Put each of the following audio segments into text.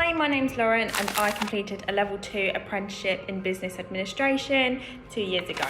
Hi, my name's Lauren and I completed a level 2 apprenticeship in Business Administration 2 years ago.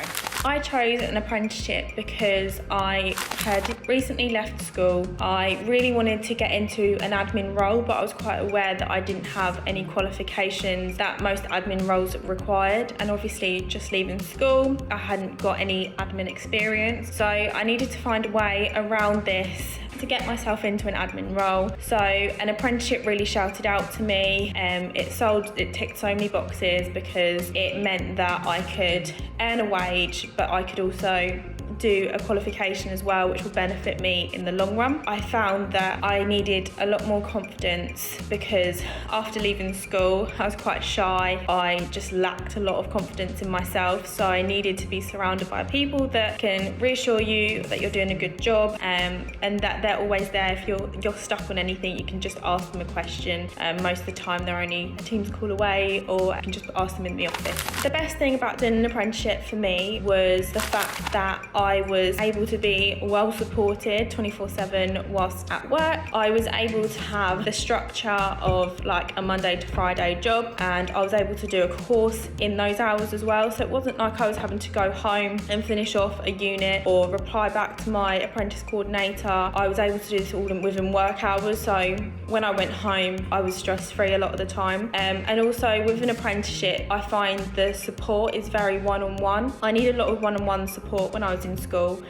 I chose an apprenticeship because I had recently left school. I really wanted to get into an admin role, but I was quite aware that I didn't have any qualifications that most admin roles required, and obviously just leaving school I hadn't got any admin experience, so I needed to find a way around this to get myself into an admin role. So an apprenticeship really shouted out to me. It ticked so many boxes because it meant that I could earn a wage, but I could also do a qualification as well, which will benefit me in the long run. I found that I needed a lot more confidence because after leaving school I was quite shy. I just lacked a lot of confidence in myself, so I needed to be surrounded by people that can reassure you that you're doing a good job, and that they're always there. If you're stuck on anything, you can just ask them a question. Most of the time they're only a Teams call away, or I can just ask them in the office. The best thing about doing an apprenticeship for me was the fact that I was able to be well supported 24/7 whilst at work. I was able to have the structure of like a Monday to Friday job, and I was able to do a course in those hours as well. So it wasn't like I was having to go home and finish off a unit or reply back to my apprentice coordinator. I was able to do this all within work hours, so when I went home I was stress free a lot of the time. And also with an apprenticeship I find the support is very one-on-one. I need a lot of one-on-one support when I was in school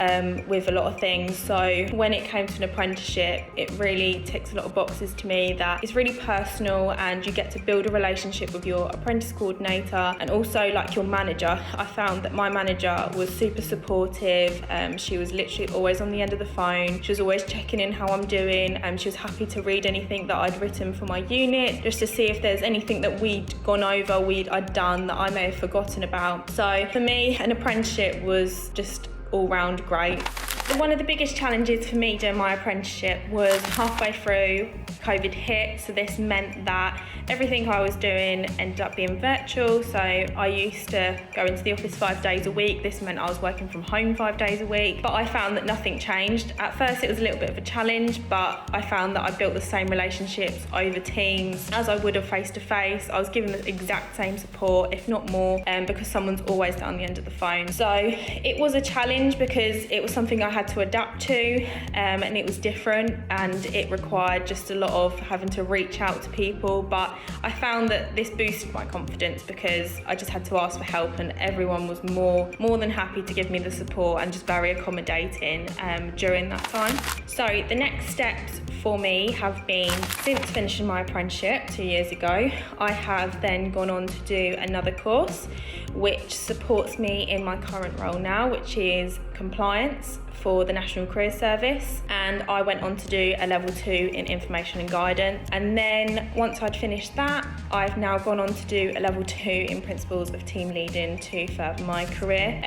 with a lot of things, so when it came to an apprenticeship it really ticks a lot of boxes to me, that it's really personal and you get to build a relationship with your apprentice coordinator and also like your manager. I found that my manager was super supportive. She was literally always on the end of the phone. She was always checking in how I'm doing, and she was happy to read anything that I'd written for my unit just to see if there's anything that we'd gone over, I'd done that I may have forgotten about. So for me, an apprenticeship was just all round great. One of the biggest challenges for me during my apprenticeship was halfway through COVID hit, so this meant that everything I was doing ended up being virtual. So I used to go into the office 5 days a week. This meant I was working from home 5 days a week, but I found that nothing changed. At first it was a little bit of a challenge, but I found that I built the same relationships over Teams as I would have face to face. I was given the exact same support, if not more, because someone's always down the end of the phone. So it was a challenge because it was something I had to adapt to, and it was different, and it required just a lot of having to reach out to people. But I found that this boosted my confidence because I just had to ask for help, and everyone was more than happy to give me the support and just very accommodating during that time. So the next steps for me have been, since finishing my apprenticeship 2 years ago, I have then gone on to do another course which supports me in my current role now, which is compliance for the National Career Service, and I went on to do a level 2 in information and guidance. And then once I'd finished that, I've now gone on to do a level 2 in principles of team leading to further my career.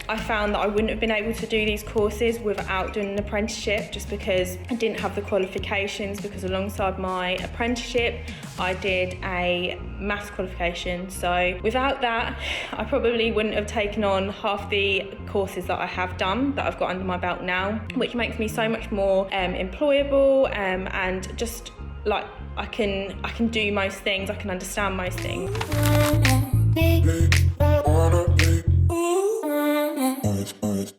I found that I wouldn't have been able to do these courses without doing an apprenticeship, just because I didn't have the qualifications, because alongside my apprenticeship I did a maths qualification. So without that I probably wouldn't have taken on half the courses that I have done, that I've got under my belt now, which makes me so much more employable, and just like I can do most things, I can understand most things.